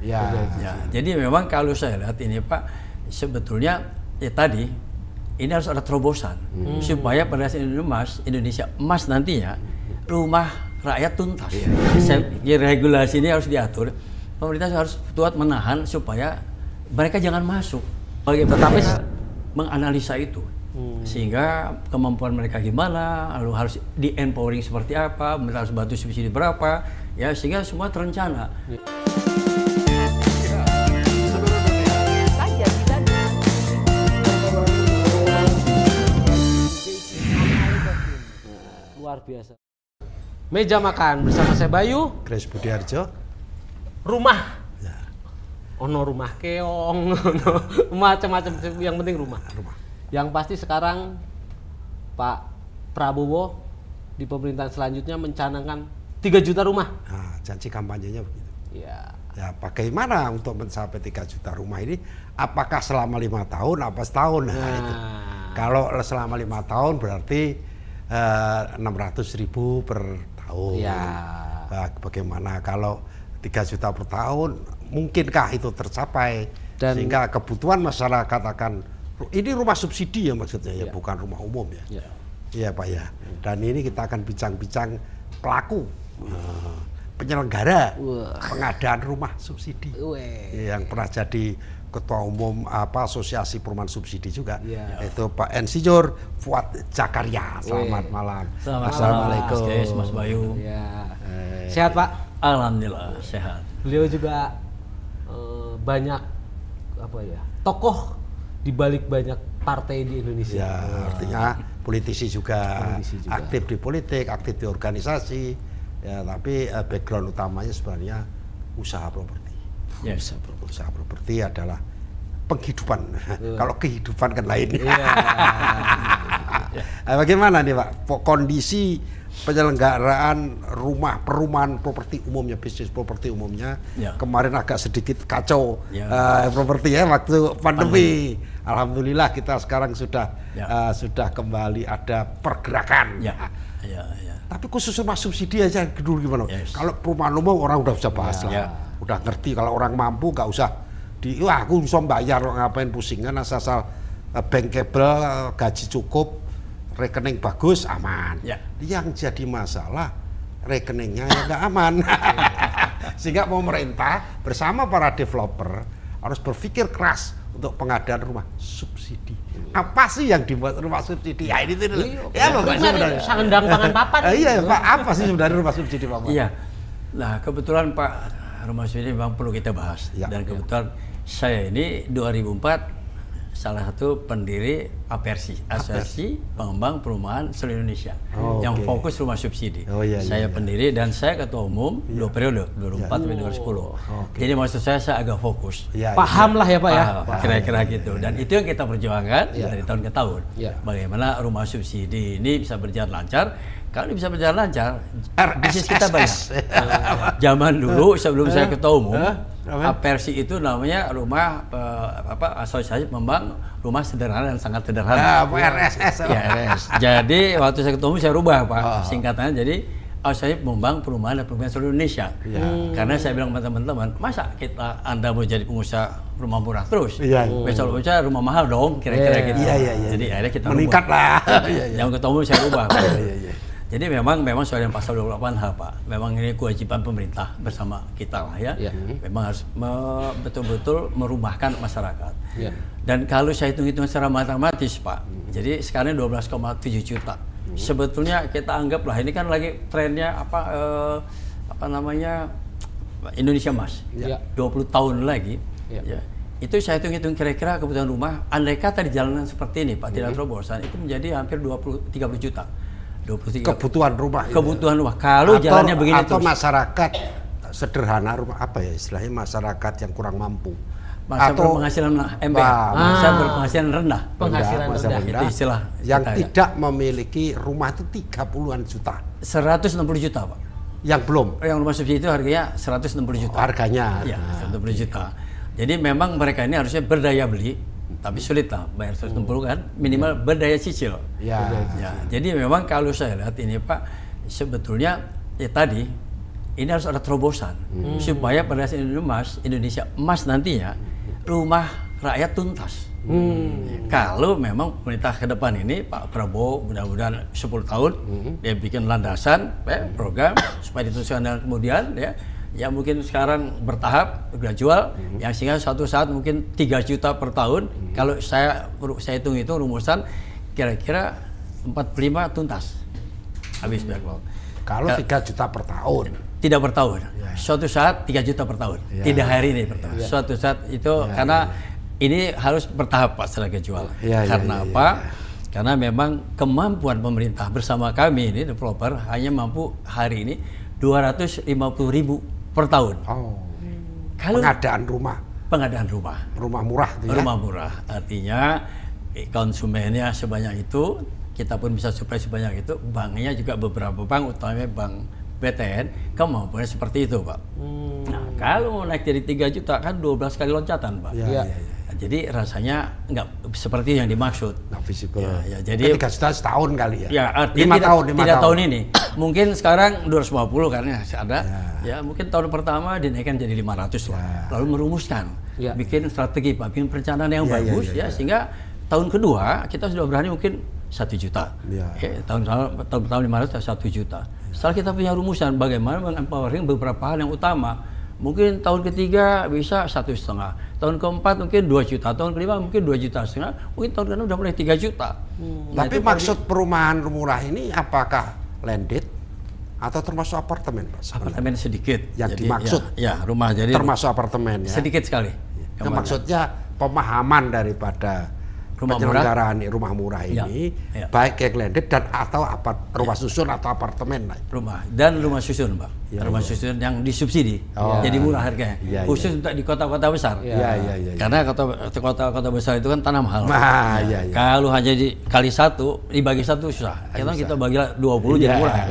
Ya, jadi memang kalau saya lihat ini Pak, sebetulnya ya tadi ini harus ada terobosan supaya pada saat Indonesia emas nantinya rumah rakyat tuntas. Regulasi ini harus diatur. Pemerintah harus kuat menahan supaya mereka jangan masuk. Tetapi menganalisa itu. Sehingga kemampuan mereka gimana, lalu harus di-empowering seperti apa, mereka harus bantu subsidi berapa, ya sehingga semua terencana. Luar biasa. Meja makan bersama saya Bayu, Grace Budiarjo. Rumah. Ya. Ono rumah keong, ono macam-macam, yang penting rumah. Yang pasti sekarang Pak Prabowo di pemerintahan selanjutnya mencanangkan 3 juta rumah. Nah, janji kampanyenya begitu. Ya. Ya, bagaimana untuk mencapai 3 juta rumah ini? Apakah selama 5 tahun, apa setahun? Nah, itu. Kalau selama 5 tahun berarti 600.000 per tahun. Ya. Nah, bagaimana kalau 3 juta per tahun? Mungkinkah itu tercapai? Dan sehingga kebutuhan masyarakat akan ini rumah subsidi ya maksudnya ya, bukan rumah umum ya. Iya Pak ya. Dan ini kita akan bincang-bincang pelaku penyelenggara pengadaan rumah subsidi yang pernah jadi ketua umum asosiasi perumahan subsidi juga, yaitu Pak Insinyur Fuad Zakaria. Selamat malam. Assalamualaikum Mas Bayu. Sehat Pak? Alhamdulillah sehat. Beliau juga banyak tokoh di balik banyak partai di Indonesia. Ya, artinya politisi juga, aktif di politik, aktif di organisasi. Ya, tapi background utamanya sebenarnya usaha properti. Yes. Usaha properti adalah penghidupan. Kalau kehidupan kan lain. Bagaimana nih Pak kondisi penyelenggaraan perumahan properti umumnya, bisnis properti umumnya? Kemarin agak sedikit kacau properti ya waktu pandemi. Alhamdulillah kita sekarang sudah kembali ada pergerakan. Tapi khusus rumah subsidi aja dulu gimana? Kalau perumahan umum orang udah bisa bahas lah, udah ngerti. Kalau orang mampu nggak usah aku bisa bayar, ngapain pusing kan, asal bankable, gaji cukup, rekening bagus, aman. Yang jadi masalah rekeningnya yang nggak aman. Sehingga pemerintah bersama para developer harus berpikir keras untuk pengadaan rumah subsidi. Apa sih yang dibuat rumah subsidi? Ya ini tuh. Sandang pangan papan. Iya Pak, apa sih sebenarnya rumah subsidi Pak? Iya. Nah kebetulan Pak, rumah subsidi memang perlu kita bahas. Dan kebetulan saya ini 2004 salah satu pendiri APERSI, Asosiasi Pengembang Perumahan Seluruh Indonesia, yang fokus rumah subsidi. Saya pendiri dan saya ketua umum 2 periode, 2004 sampai 2010. Jadi maksud saya agak fokus. Paham lah ya Pak ya. Kira-kira gitu. Dan itu yang kita perjuangkan dari tahun ke tahun. Bagaimana rumah subsidi ini bisa berjalan lancar. Kalau bisa berjalan lancar, bisnis kita banyak. Zaman dulu sebelum saya ketua umum, APERSI itu namanya rumah asosiasi pengembang rumah sederhana dan sangat sederhana. RSS. Ya, RS. Jadi waktu saya ketua umum saya rubah Pak, singkatannya jadi asosiasi pengembang perumahan dan perumahan seluruh Indonesia. Karena saya bilang sama teman-teman, masa Anda mau jadi pengusaha rumah murah terus? Besok rumah mahal dong, kira-kira gitu. Jadi akhirnya kita meningkat lah. Yang ketua umum saya rubah. Jadi memang sesuai dengan pasal 28H Pak. Memang ini kewajiban pemerintah bersama kita lah ya. Memang harus betul-betul merumahkan masyarakat. Dan kalau saya hitung-hitung secara matematis Pak, jadi sekarang 12,7 juta. Sebetulnya kita anggaplah ini kan lagi trennya Indonesia Emas. 20 tahun lagi. Itu saya hitung-hitung kira-kira kebutuhan rumah, andai kata di jalanan seperti ini Pak, tidak terobosan, itu menjadi hampir 30 juta. 23. Kebutuhan rumah. Kebutuhan rumah. Kalau jalannya begini atau terus. Masyarakat sederhana rumah istilahnya masyarakat yang kurang mampu. Atau penghasilan berpenghasilan rendah. Penghasilan rendah. Itu istilah yang tidak memiliki rumah itu 30-an juta. 160 juta Pak. Yang belum. Yang rumah subsidi itu harganya 160 juta. Harganya. Ya, 160 juta. Jadi memang mereka ini harusnya berdaya beli. Tapi sulit lah, bayar 160 kan, minimal berdaya cicil. Jadi memang kalau saya lihat ini Pak, sebetulnya tadi, ini harus ada terobosan supaya pada saat Indonesia emas nantinya rumah rakyat tuntas. Kalau memang pemerintah ke depan ini Pak Prabowo mudah-mudahan 10 tahun dia bikin landasan program supaya diteruskan dan kemudian ya mungkin sekarang bertahap gradual yang sehingga suatu saat mungkin 3 juta per tahun. Kalau saya hitung rumusan kira-kira 45 tuntas habis backlog. Kalau 3 juta per tahun. Tidak per tahun. Suatu saat 3 juta per tahun. Tidak hari ini per tahun. Suatu saat itu karena ini harus bertahap Pak secara jual. Karena apa? Karena memang kemampuan pemerintah bersama kami ini developer hanya mampu hari ini 250.000 per tahun. Kalau pengadaan rumah. Rumah murah. Rumah murah. Artinya konsumennya sebanyak itu, kita pun bisa supply sebanyak itu. Banknya juga beberapa bank, utamanya bank BTN, kemampuannya seperti itu Pak. Nah, kalau mau naik jadi 3 juta kan 12 kali loncatan Pak. Jadi rasanya nggak seperti yang dimaksud. Nggak visible. Jadi 3 juta setahun kali ya. Ya, artinya 5 tahun ini. Mungkin sekarang 250 kan ya ada. Ya mungkin tahun pertama dinaikkan jadi 500 lah. Lalu merumuskan, bikin strategi Pak, bikin perencanaan yang bagus sehingga tahun kedua kita sudah berani mungkin 1 juta. Tahun pertama 500 1 juta. Setelah kita punya rumusan bagaimana mengempowering beberapa hal yang utama. Mungkin tahun ketiga bisa 1,5, tahun keempat mungkin 2 juta, tahun kelima mungkin 2,5 juta, mungkin tahun keenam udah mulai 3 juta. Tapi maksud perumahan murah ini apakah landed atau termasuk apartemen Pak? Apartemen sedikit. Yang jadi, dimaksud? Ya, rumah jadi termasuk apartemen ya? Sedikit sekali. Maksudnya pemahaman daripada penyelenggaraan rumah murah ini baik yang landed dan atau rumah susun atau apartemen rumah dan rumah susun Pak, rumah susun yang disubsidi jadi murah harganya khusus untuk di kota-kota besar karena kota-kota besar itu kan tanah mahal. Kalau hanya dikali 1 dibagi 1 susah, kita bagi 20 jadi murah.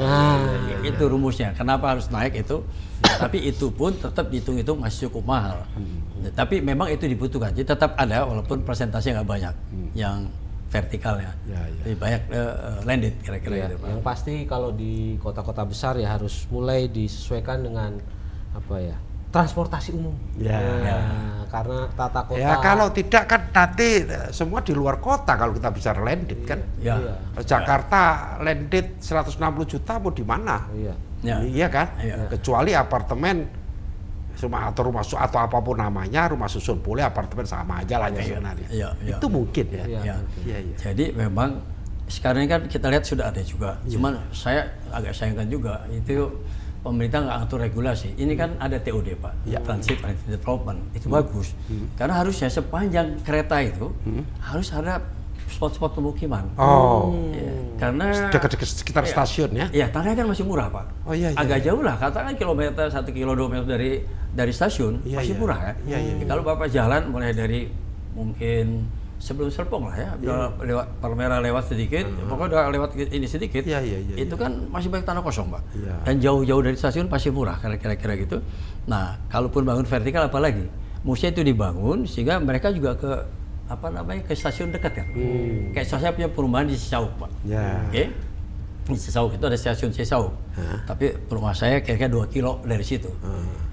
Itu rumusnya kenapa harus naik itu. Tapi itu pun tetap dihitung-hitung masih cukup mahal. Tapi memang itu dibutuhkan. Jadi tetap ada walaupun persentasenya nggak banyak yang vertikalnya. Lebih banyak landed kira-kira gitu. Yang pasti kalau di kota-kota besar ya harus mulai disesuaikan dengan transportasi umum. Karena tata kota. Ya kalau tidak kan nanti semua di luar kota kalau kita bicara landed kan. Jakarta landed 160 juta mau di mana? Iya kan? Kecuali apartemen rumah atau apapun namanya, rumah susun boleh, apartemen sama aja lah sebenarnya. Itu mungkin ya. Jadi memang sekarang kan kita lihat sudah ada juga. Cuman saya agak sayangkan juga itu pemerintah nggak atur regulasi. Ini kan ada TOD Pak, Transit and Development. Itu bagus. Karena harusnya sepanjang kereta itu harus ada spot-spot pemukiman. Karena dekat sekitar stasiun ya. Iya, tanahnya kan masih murah Pak. Agak jauh lah, katakan kilometer 1 kilo 2 meter dari stasiun masih murah ya. Kalau Bapak jalan mulai dari mungkin sebelum Serpong lah ya, lewat Palmera lewat sedikit, pokoknya udah lewat ini sedikit, itu kan masih banyak tanah kosong Pak. Dan jauh-jauh dari stasiun pasti murah kira-kira gitu. Nah, kalaupun bangun vertikal apalagi, mesti itu dibangun sehingga mereka juga ke ke stasiun dekat kan. Kayak saya punya perumahan di Cisauk Pak. Di Cisauk itu ada stasiun Cisauk. Tapi rumah saya kira-kira 2 kilo dari situ.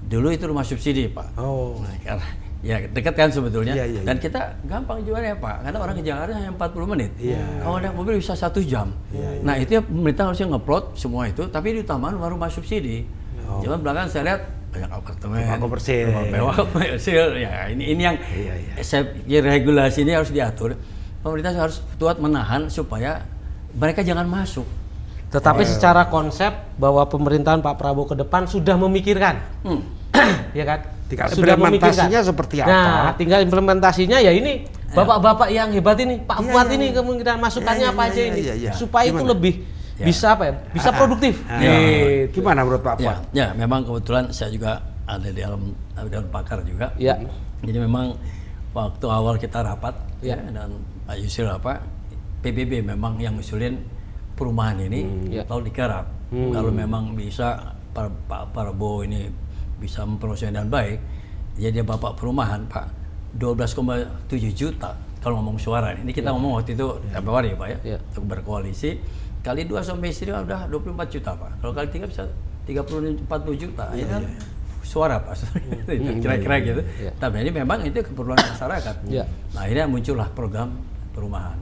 Dulu itu rumah subsidi Pak. Nah, ya dekat kan sebetulnya. Dan kita gampang jualnya Pak, karena orang ke Jakarta hanya 40 menit. Kalau naik mobil bisa 1 jam. Nah itu ya pemerintah harusnya ngeplot semua itu, tapi diutamakan rumah subsidi. Cuman belakangan saya lihat banyak apartemen, rumah komersil, ya ini yang saya kira regulasi ini harus diatur. Pemerintah harus kuat menahan supaya mereka jangan masuk. Tetapi secara konsep bahwa pemerintahan Pak Prabowo ke depan sudah memikirkan, ya kan? Sudah implementasinya seperti apa? Nah, tinggal implementasinya ya ini bapak-bapak yang hebat ini, Pak Fuad ini kemungkinan masukannya apa aja ini, supaya itu lebih bisa bisa produktif. Gimana menurut Pak Fuad? Ya, memang kebetulan saya juga ada di dalam pakar juga. Jadi memang waktu awal kita rapat dan Pak Yusril PBB memang yang ngusulin perumahan ini lalu digarap. Kalau memang bisa Pak Prabowo ini bisa memproses dengan baik, jadi Bapak perumahan Pak 12,7 juta kalau ngomong suara ini kita ngomong waktu itu Februari Pak ya, untuk berkoalisi kali 2 sampai istri udah 24 juta Pak. Kalau kali 3 bisa 40 juta. Ini kan suara Pak, kira-kira gitu. Tapi ini memang itu keperluan masyarakat. Nah akhirnya muncullah program perumahan.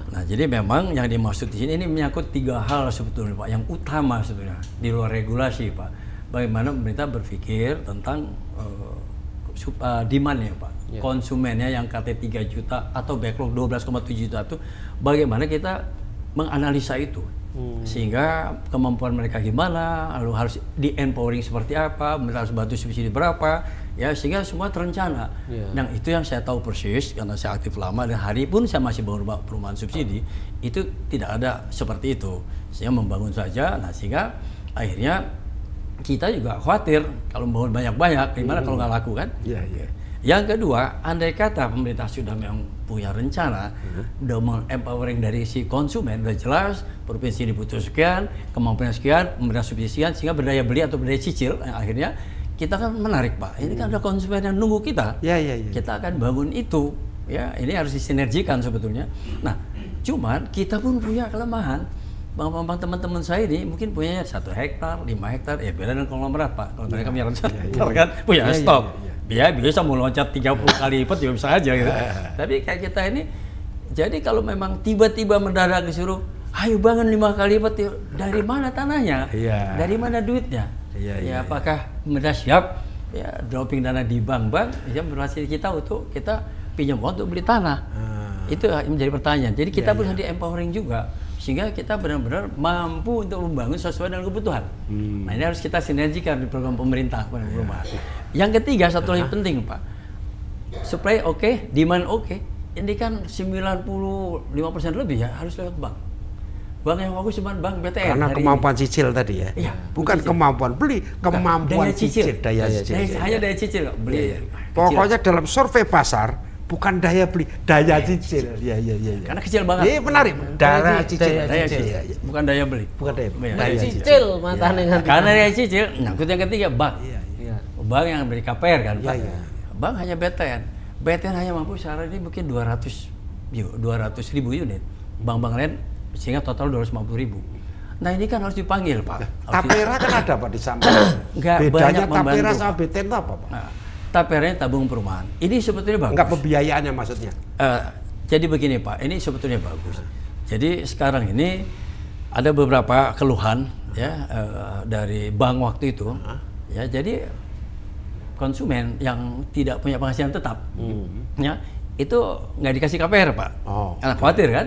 Nah jadi memang yang dimaksud di sini ini menyangkut 3 hal sebetulnya Pak, yang utama sebetulnya di luar regulasi Pak. Bagaimana pemerintah berpikir tentang demand-nya Pak, konsumennya yang katanya 3 juta atau backlog 12,7 juta itu, bagaimana kita menganalisa itu. Sehingga kemampuan mereka gimana, lalu harus di empowering seperti apa, mereka harus bantu subsidi berapa, ya sehingga semua terencana. Nah itu yang saya tahu persis karena saya aktif lama dan hari pun saya masih bangun perumahan subsidi, itu tidak ada seperti itu. Sehingga membangun saja, nah sehingga akhirnya kita juga khawatir kalau membangun banyak-banyak, gimana kalau nggak laku kan? Yang kedua, andai kata pemerintah sudah memang punya rencana, udah meng-empowering dari si konsumen, udah jelas, provinsi dibutuh sekian, kemampuan sekian, pemerintah subsidi sekian, sehingga berdaya beli atau berdaya cicil, akhirnya kita kan menarik Pak. Ini kan ada konsumen yang nunggu kita, kita akan bangun itu, ya ini harus disinergikan sebetulnya. Nah, cuman kita pun punya kelemahan. Bang teman-teman saya ini mungkin punya 1 hektar, 5 hektar, ya beda dengan konglomerat Pak. Kalau mereka punya rencana, kan punya stok. Dia bisa mau loncat 30 kali lipat juga bisa aja gitu. Tapi kayak kita ini, jadi kalau memang tiba-tiba mendadak disuruh, ayo bangun 5 kali lipat, dari mana tanahnya? Dari mana duitnya? Apakah pemerintah siap ya dropping dana di bank-bank, ya berhasil kita untuk kita pinjam uang untuk beli tanah? Itu yang menjadi pertanyaan. Jadi kita harus di empowering juga, sehingga kita benar-benar mampu untuk membangun sesuai dengan kebutuhan. Nah ini harus kita sinergikan di program pemerintah perumahan. Yang ketiga, satu lagi penting Pak, supply oke, demand oke. Ini kan 95% lebih ya harus lewat bank. Bank yang bagus cuma bank BTN. Karena kemampuan cicil tadi ya. Bukan kemampuan beli, kemampuan daya cicil. Daya cicil. Hanya daya cicil beli. Pokoknya dalam survei pasar, bukan daya beli, daya cicil. Karena kecil banget. Ini menarik. Daya cicil. Bukan daya beli. Bukan daya beli. Daya cicil matanya. Karena daya cicil. Nah, yang ketiga bank. Bank yang beri KPR kan Pak. Bank hanya BTN. BTN hanya mampu sekarang ini mungkin 200.000 unit. Bank-bank lain sehingga total 250.000. Nah ini kan harus dipanggil Pak. Tapera kan ada Pak di samping. Bedanya Tapera sama BTN itu apa Pak? Tapera tabung perumahan. Ini sebetulnya bagus. Enggak pembiayaannya maksudnya? Jadi begini Pak, ini sebetulnya bagus. Jadi sekarang ini ada beberapa keluhan ya dari bank waktu itu. Ya jadi konsumen yang tidak punya penghasilan tetap, ya itu nggak dikasih KPR Pak. Karena khawatir kan?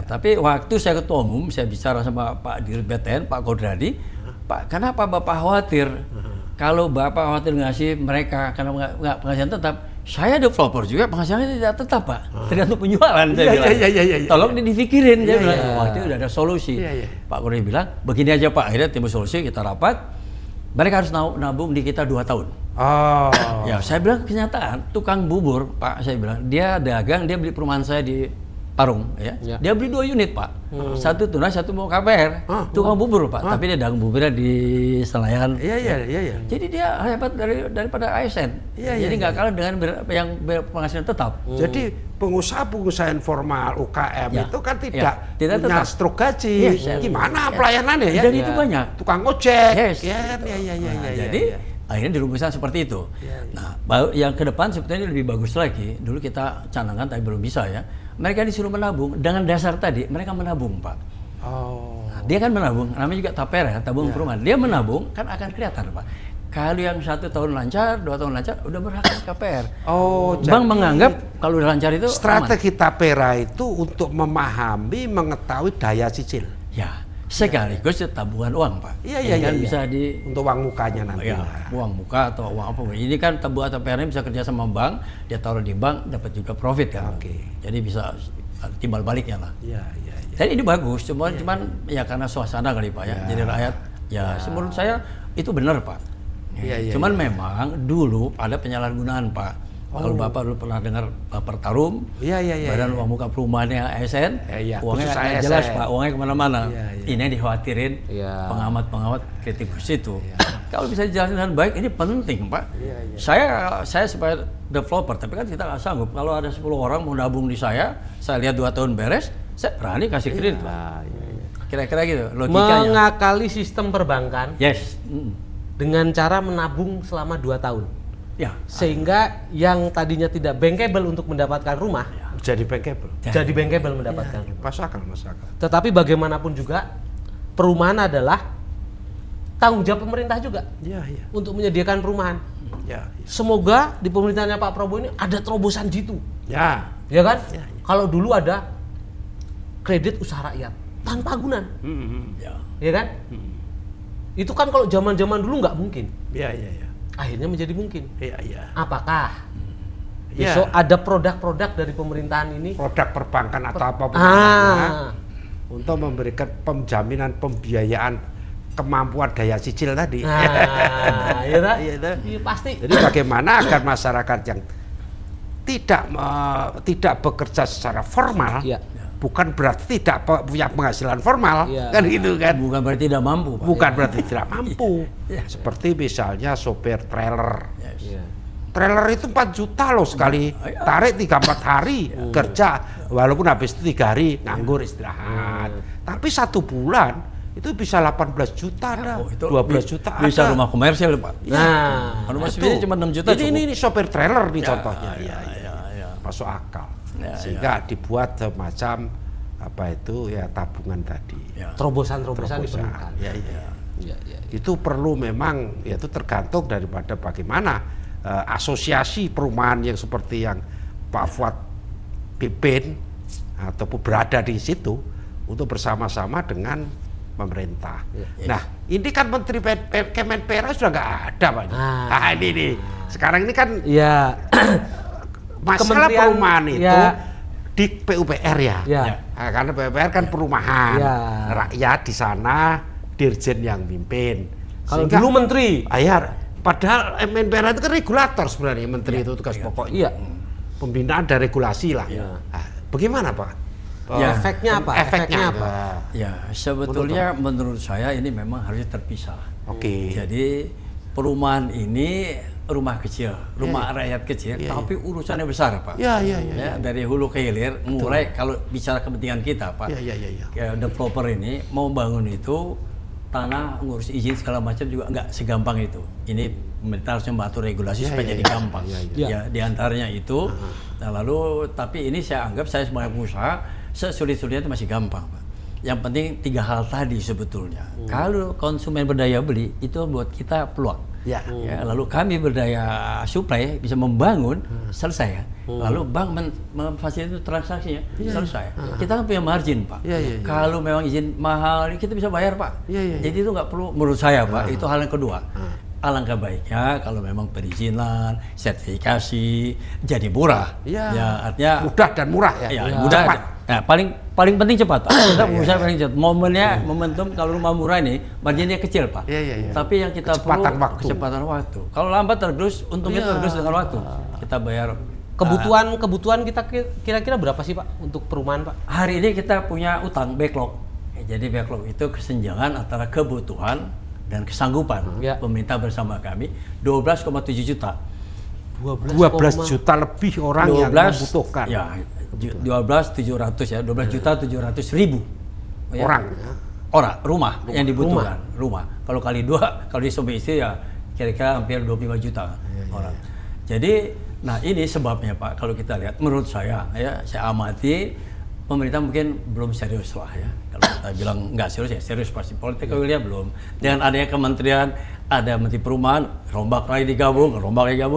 Tapi waktu saya ketua umum, saya bicara sama Pak Dirut BTN, Pak Kodradi, Pak, kenapa Bapak khawatir? Kalau Bapak khawatir ngasih mereka karena nggak penghasilan tetap, saya developer juga penghasilannya tidak tetap Pak, tergantung penjualan. Saya bilang, tolong dipikirin. Saya bilang, waktu itu udah ada solusi. Pak Kodradi bilang, begini aja Pak, akhirnya timbul solusi, kita rapat, mereka harus nabung di kita 2 tahun. Ya, saya bilang kenyataan, tukang bubur, Pak, saya bilang, dia dagang, dia beli perumahan saya di Parung, ya. Dia beli 2 unit, Pak. Satu tunai, satu mau KPR. Tukang bubur, Pak. Tapi dia dagang buburnya di Senayan. Jadi dia hebat daripada ASN. Jadi nggak kalah dengan yang penghasilan tetap. Jadi pengusaha-pengusaha informal UKM itu kan tidak punya struk gaji. Gimana pelayanannya ya? Dan itu banyak. Tukang ojek. Jadi akhirnya dirumuskan seperti itu. Nah, yang ke depan sebetulnya lebih bagus lagi. Dulu kita canangkan tapi belum bisa ya. Mereka disuruh menabung dengan dasar tadi, mereka menabung Pak. Nah, dia kan menabung, namanya juga tapera, tabung perumahan. Dia menabung kan akan kelihatan Pak. Kalau yang 1 tahun lancar, 2 tahun lancar, udah berhak KPR. Bank menganggap kalau udah lancar itu strategi aman. Tapera itu untuk memahami, mengetahui daya cicil. Ya. Sekaligus tabungan uang Pak. Kan bisa di untuk uang mukanya nanti. Uang muka atau uang apa. Ini kan tabungan TPR bisa kerja sama bank, dia taruh di bank dapat juga profit kan. Jadi bisa timbal baliknya lah. Jadi ini bagus, cuman ya karena suasana kali Pak ya. Jadi rakyat menurut saya itu benar Pak. Cuman memang dulu ada penyalahgunaan Pak. Kalau Bapak dulu pernah dengar Pertarum, Badan Uang Muka Perumahannya ASN, uangnya nggak jelas Pak, uangnya kemana-mana. Ini yang dikhawatirin pengamat-pengamat kritikus itu. Kalau bisa dijelasin dengan baik, ini penting Pak. Saya sebagai developer, tapi kan kita nggak sanggup. Kalau ada 10 orang mau nabung di saya lihat 2 tahun beres, saya berani kasih kredit. Kira-kira gitu logikanya. Mengakali sistem perbankan. Yes. Dengan cara menabung selama 2 tahun. Ya. Sehingga yang tadinya tidak bankable untuk mendapatkan rumah jadi bankable. Jadi bankable mendapatkan. Masuk akal. Tetapi bagaimanapun juga perumahan adalah tanggung jawab pemerintah juga. Iya. Untuk menyediakan perumahan. Ya. Semoga di pemerintahannya Pak Prabowo ini ada terobosan gitu. Ya. Ya kan? Ya. Kalau dulu ada kredit usaha rakyat tanpa agunan. Ya kan? Itu kan kalau zaman-zaman dulu nggak mungkin. Iya. Akhirnya menjadi mungkin. Iya. Apakah Ya. besok ada produk-produk dari pemerintahan ini? Produk perbankan atau apapun namanya, untuk memberikan penjaminan pembiayaan kemampuan daya cicil tadi. Nah, iya tak? Iya, pasti. Jadi bagaimana agar masyarakat yang tidak bekerja secara formal, Iya. bukan berarti tidak punya penghasilan formal, Iya. kan gitu kan? Bukan berarti tidak mampu, Pak. Bukan berarti tidak mampu. Iya. Seperti misalnya sopir trailer. Iya. Trailer itu 4 juta loh sekali tarik 3-4 hari kerja, walaupun habis itu 3 hari nganggur istirahat. Tapi 1 bulan itu bisa 18 juta ada, 12 juta ada. Bisa rumah komersial, Pak. Nah, Rumah sendiri cuma 6 juta cukup. Ini sopir trailer nih contohnya. Iya. Masuk akal. Ya, Sehingga dibuat semacam apa itu ya tabungan tadi. Ya. terobosan diperlukan. Iya. Iya. Itu perlu memang, ya itu tergantung daripada bagaimana asosiasi perumahan yang seperti yang Pak Fuad pimpin ataupun berada di situ untuk bersama-sama dengan pemerintah. Nah, ini kan Menteri Kemenpera sudah nggak ada, Pak. Nah, ini nih. Sekarang ini kan Iya. masalah perumahan itu di PUPR ya. Ya. Nah, karena PUPR kan perumahan. Ya. Rakyat di sana, dirjen yang mimpin. Kalau Sehingga- dulu menteri. Padahal Menpora itu kan regulator sebenarnya, menteri itu tugas pokoknya. Iya. Pembinaan dan regulasi lah. Nah, bagaimana Pak? Ya. Efeknya apa? Efeknya apa? Ya, sebetulnya menurut saya ini memang harus terpisah. Oke. Jadi perumahan ini rumah kecil, rumah rakyat kecil, tapi urusannya besar, Pak. Iya. Ya, dari hulu ke hilir, mulai kalau bicara kepentingan kita, Pak. Iya. Kayak developer ini mau bangun itu tanah, ngurus izin segala macam juga nggak segampang itu. Ini pemerintah harus membantu regulasi supaya jadi gampang. Ya, di antaranya itu. Nah, lalu tapi ini saya anggap saya sebagai pengusaha sesulit-sulitnya itu masih gampang, Pak. Yang penting 3 hal tadi sebetulnya. Kalau konsumen berdaya beli itu buat kita peluang. Ya. Ya, lalu kami berdaya supply bisa membangun, selesai ya. Lalu bank memfasilitasi transaksinya, selesai. Kita kan punya margin, Pak. Kalau memang izin mahal, kita bisa bayar, Pak. Jadi itu nggak perlu, menurut saya, Pak, itu hal yang kedua. Alangkah baiknya kalau memang perizinan, sertifikasi jadi murah. Ya, artinya mudah dan murah ya. Mudah. Nah, paling penting cepat, Pak. Kita berusaha paling cepat. Momentum kalau rumah murah ini marginnya kecil, Pak. Tapi yang kita Kecepatan perlu waktu. kecepatan waktu. Kalau lambat tergerus, untungnya tergerus dengan waktu. Kita bayar Kebutuhan kita kira-kira berapa sih, Pak, untuk perumahan, Pak? hari ini kita punya utang backlog. Jadi backlog itu kesenjangan antara kebutuhan dan kesanggupan pemerintah bersama kami 12,7 juta. 12 juta lebih orang yang membutuhkan. Ya, 12.700 ya, 12.700.000 orang rumah yang dibutuhkan. Rumah. Kalau kali 2, kalau di suami istri ya kira-kira hampir 25 juta orang. Jadi, nah ini sebabnya, Pak, kalau kita lihat menurut saya ya, saya amati pemerintah mungkin belum serius lah ya. Kalau kita bilang nggak serius ya serius pasti. Politik wilayah belum. Dengan adanya kementerian, ada menteri perumahan, rombak lagi digabung.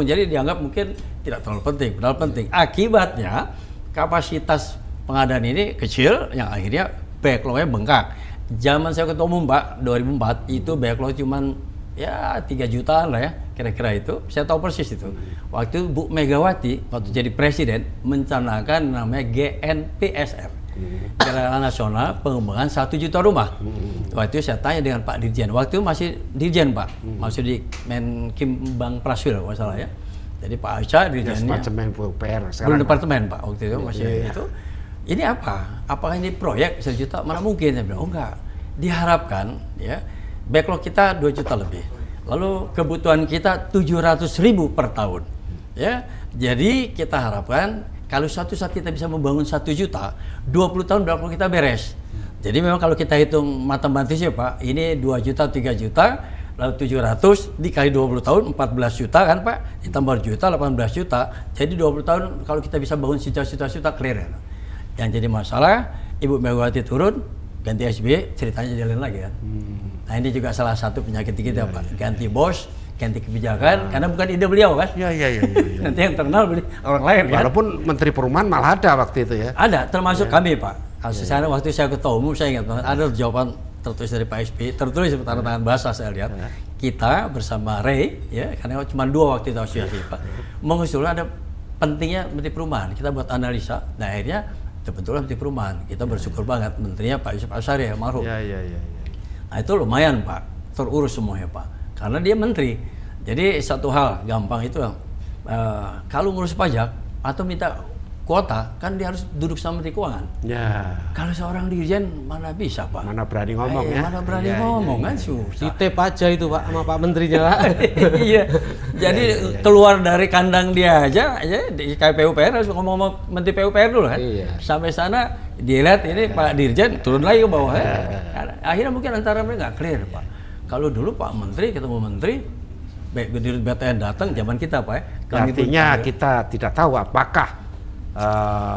Jadi dianggap mungkin tidak terlalu penting. Padahal penting. Akibatnya kapasitas pengadaan ini kecil, yang akhirnya backlognya bengkak. Zaman saya ketua umum, Pak, 2004 itu backlog cuman ya 3 jutaan lah ya, kira-kira itu. Saya tahu persis itu. Waktu Bu Megawati waktu jadi presiden mencanangkan namanya GNPSR, Gerakan Nasional Pengembangan 1 juta rumah. Waktu itu saya tanya dengan Pak Dirjen. Waktu itu masih Dirjen, Pak, masih di Menkim Bang Praswil kalau salah ya. Jadi Pak Aisyah Dirjennya. Semacam PUPR sekarang. Belum departemen, Pak, waktu itu masih itu. Ini apa? Apakah ini proyek 1 juta? Mana mungkin? Saya bilang, oh enggak. Diharapkan ya. Backlog kita 2 juta lebih. Lalu kebutuhan kita 700.000 per tahun. Ya. Jadi kita harapkan kalau suatu saat kita bisa membangun 1 juta, 20 tahun backlog kita beres. Jadi memang kalau kita hitung matematisnya Pak, ini 2 juta, 3 juta, lalu 700 dikali 20 tahun 14 juta kan Pak, ditambah juta 18 juta. Jadi 20 tahun kalau kita bisa bangun juta-juta clear. Ya. Yang jadi masalah Ibu Megawati turun, ganti SBY, ceritanya jalan lagi kan. Nah ini juga salah satu penyakit kita Pak, ganti bos, ganti kebijakan, karena bukan ide beliau kan. Iya. Nanti yang terkenal orang lain kan. Walaupun Menteri Perumahan malah ada waktu itu ya. Ada, termasuk kami Pak. Sekarang waktu saya ketua umum, saya ingat banget, ada jawaban tertulis dari Pak SBY, tertulis tanda tangan basah saya lihat. Kita bersama Ray, ya, karena cuma 2 waktu itu asosiasi Pak, mengusulkan ada pentingnya Menteri Perumahan. Kita buat analisa, nah akhirnya terbentuklah Menteri Perumahan. Kita bersyukur banget, menterinya Pak Yusuf Asyari almarhum. Nah itu lumayan Pak, terurus semuanya Pak, karena dia menteri. Jadi satu hal gampang itu, kalau ngurus pajak atau minta kuota, kan dia harus duduk sama Menteri Keuangan. Ya. Kalau seorang dirjen mana bisa Pak? Mana berani ngomong ya? Mana berani ngomong kan susah. Titip aja itu Pak sama Pak Menterinya Pak. Iya. Jadi keluar dari kandang dia aja di PUPR harus ngomong sama Menteri PUPR dulu kan. Sampai sana dia lihat ini Pak Dirjen turun lagi ke bawah. Akhirnya mungkin antara mereka nggak clear Pak. Kalau dulu Pak Menteri ketemu Menteri, Dirut BTN datang zaman kita Pak. Artinya kita tidak tahu apakah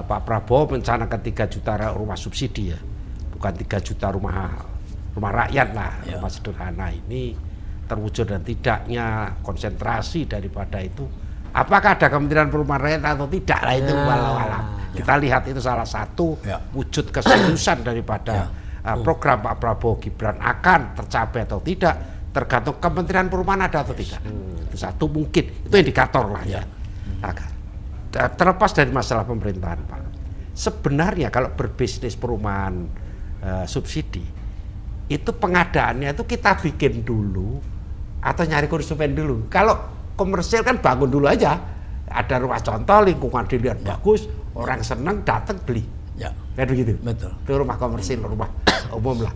Pak Prabowo mencanangkan 3 juta rumah subsidi ya, bukan 3 juta rumah rakyat lah, rumah sederhana ini terwujud dan tidaknya konsentrasi daripada itu. Apakah ada Kementerian Perumahan Rakyat atau tidak lah itu walau-walau. Kita lihat itu salah satu wujud keseriusan daripada program Pak Prabowo Gibran akan tercapai atau tidak tergantung Kementerian Perumahan ada atau tidak. Itu satu mungkin, itu indikator lah ya. Terlepas dari masalah pemerintahan Pak, sebenarnya kalau berbisnis perumahan subsidi itu pengadaannya itu kita bikin dulu atau nyari konsumen dulu. Kalau komersil kan bangun dulu aja, ada rumah contoh, lingkungan dilihat bagus, orang senang datang beli, kayak begitu. Betul. Itu rumah komersil, rumah umum lah.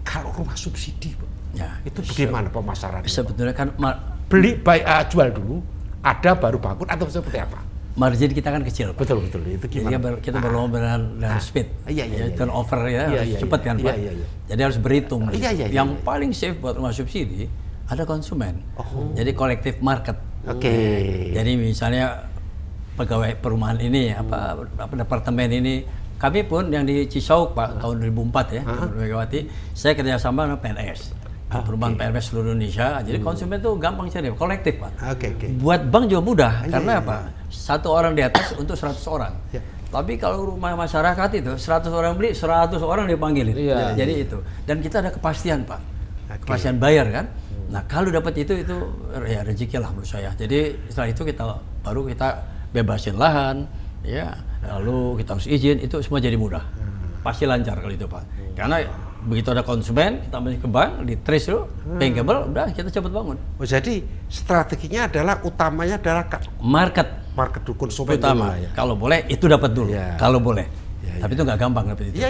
Kalau rumah subsidi Pak, itu bagaimana pemasarannya? Sebetulnya kan beli jual dulu, ada baru bangun atau seperti apa? Margin kita kan kecil Pak. Betul itu gimana? Jadi kita berlomba dengan speed, turnover ya harus cepat kan Pak. Jadi harus berhitung. Yang paling safe buat rumah subsidi ada konsumen. Jadi collective market. Jadi misalnya pegawai perumahan ini, departemen ini, kami pun yang di Cisauk Pak tahun 2004 ya, Megawati, saya kerjasama dengan PNS. Perumahan PNS seluruh Indonesia, jadi konsumen tuh gampang cari, kolektif Pak. Buat bank juga mudah, karena apa? 1 orang di atas untuk 100 orang. Tapi kalau rumah masyarakat itu 100 orang beli, 100 orang dipanggilin. Jadi itu. Dan kita ada kepastian Pak, kepastian bayar kan. Nah kalau dapat itu ya rezeki lah menurut saya. Jadi setelah itu baru kita bebasin lahan, ya. Lalu kita harus izin, itu semua jadi mudah. Pasti lancar kalau itu Pak. Karena begitu ada konsumen, kita masih ke bank, di trace dulu, bankable, udah kita cepat bangun. Jadi strateginya adalah utamanya adalah market konsumen utama. Ya. Kalau boleh itu dapat dulu, kalau boleh. Tapi itu nggak gampang dapat itu.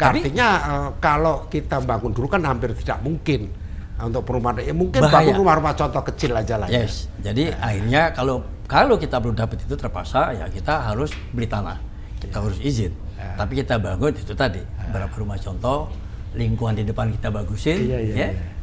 Artinya kalau kita bangun dulu kan hampir tidak mungkin untuk perumahan. Mungkin bangun rumah-rumah contoh kecil aja lah. Jadi akhirnya kalau kita belum dapat itu terpaksa ya kita harus beli tanah, kita harus izin. Tapi kita bangun itu tadi beberapa rumah contoh, lingkungan di depan kita bagusin,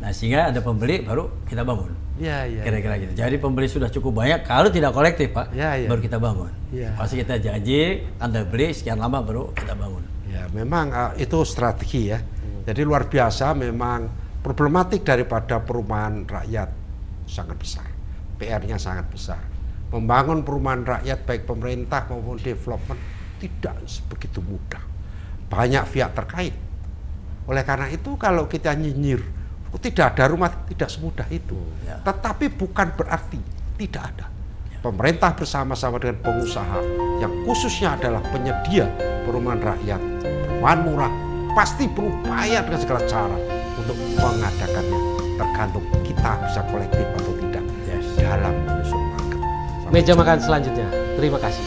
Nah sehingga ada pembeli baru kita bangun. Kira-kira gitu. Jadi pembeli sudah cukup banyak, kalau tidak kolektif Pak, baru kita bangun. Pasti kita janji, Anda beli sekian lama baru kita bangun. Ya memang itu strategi ya. Jadi luar biasa memang problematik daripada perumahan rakyat sangat besar. PR-nya sangat besar. Membangun perumahan rakyat baik pemerintah maupun development tidak begitu mudah. Banyak pihak terkait. Oleh karena itu kalau kita nyinyir tidak ada rumah, tidak semudah itu. Tetapi bukan berarti tidak ada. Pemerintah bersama-sama dengan pengusaha yang khususnya adalah penyedia perumahan rakyat, perumahan murah, pasti berupaya dengan segala cara untuk mengadakannya. Tergantung kita bisa kolektif atau tidak dalam menyusun market. Meja makan selanjutnya. Terima kasih.